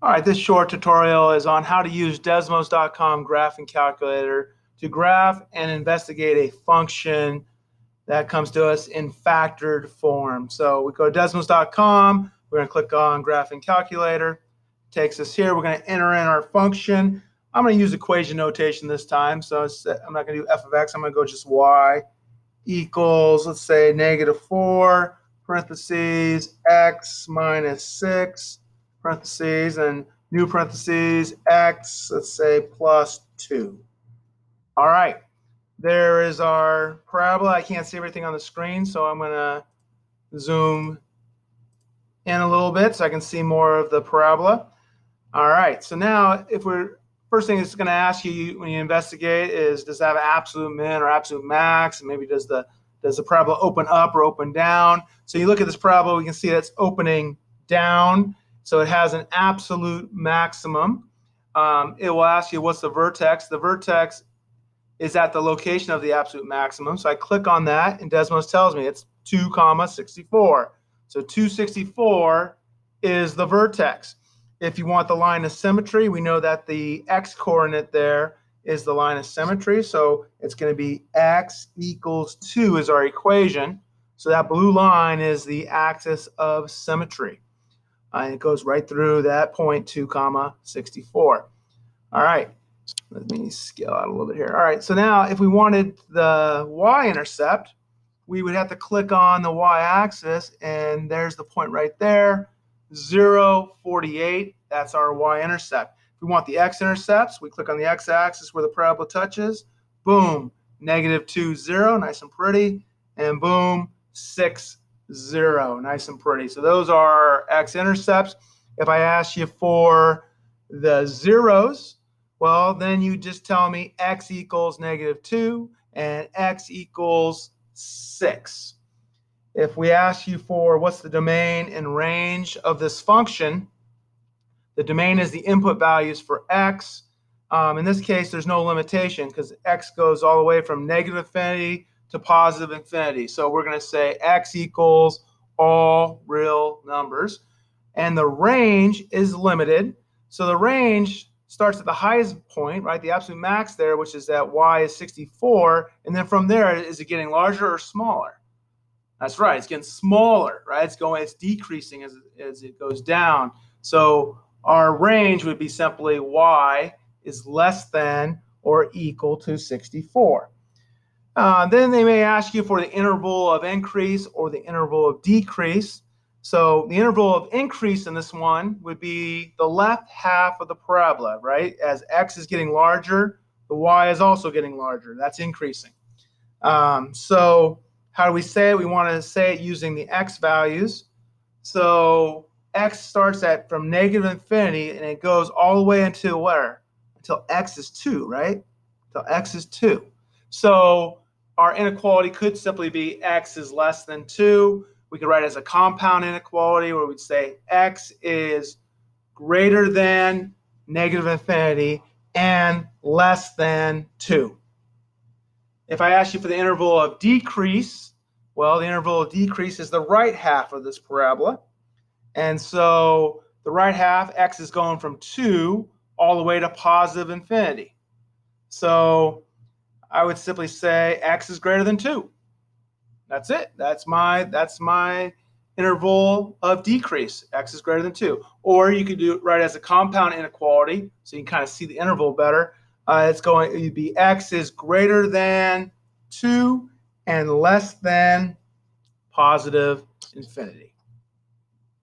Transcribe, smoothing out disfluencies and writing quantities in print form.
All right, this short tutorial is on how to use Desmos.com graphing calculator to graph and investigate a function that comes to us in factored form. So we go to Desmos.com, we're going to click on graphing calculator, takes us here, we're going to enter in our function. I'm going to use equation notation this time, so I'm not going to do f of x, I'm going to go just y equals, let's say, -4, parentheses, x minus 6, parentheses, and new parentheses, x, let's say, plus 2. All right, there is our parabola. I can't see everything on the screen, so I'm going to zoom in a little bit so I can see more of the parabola. All right, so now first thing it's going to ask you when you investigate is, does it have an absolute min or absolute max? And maybe does the parabola open up or open down? So you look at this parabola, we can see that's opening down. So it has an absolute maximum. It will ask you what's the vertex. The vertex is at the location of the absolute maximum. So I click on that, and Desmos tells me it's 2, 64. So 264 is the vertex. If you want the line of symmetry, we know that the x-coordinate there is the line of symmetry. So it's going to be x equals 2 is our equation. So that blue line is the axis of symmetry. And it goes right through that point, 2, 64. All right. Let me scale out a little bit here. All right, so now if we wanted the y-intercept, we would have to click on the y-axis, and there's the point right there, 0, 48. That's our y-intercept. If we want the x-intercepts, we click on the x-axis where the parabola touches. Boom, -2, 0, nice and pretty. And boom, 6, 0, nice and pretty. So those are x-intercepts. If I ask you for the zeros, well, then you just tell me x equals -2 and x equals 6. If we ask you for what's the domain and range of this function, the domain is the input values for x. In this case, there's no limitation because x goes all the way from -infinity to +infinity. So we're going to say x equals all real numbers. And the range is limited. So the range starts at the highest point, right? The absolute max there, which is that y is 64. And then from there, is it getting larger or smaller? That's right, it's getting smaller, right? It's decreasing as it goes down. So our range would be simply y is less than or equal to 64. Then they may ask you for the interval of increase or the interval of decrease. So the interval of increase in this one would be the left half of the parabola, right? As x is getting larger, the y is also getting larger. That's increasing. So how do we say it? We want to say it using the x values. So x starts from -infinity and it goes all the way until where? Until x is 2, right? Until x is 2. So our inequality could simply be x is less than 2. We could write it as a compound inequality where we'd say x is greater than -infinity and less than 2. If I ask you for the interval of decrease, well, the interval of decrease is the right half of this parabola. And so the right half, x is going from 2 all the way to +infinity. So I would simply say x is greater than 2. That's it. That's my interval of decrease. X is greater than 2. Or you could do it right as a compound inequality, so you can kind of see the interval better. It'd be x is greater than 2 and less than +infinity.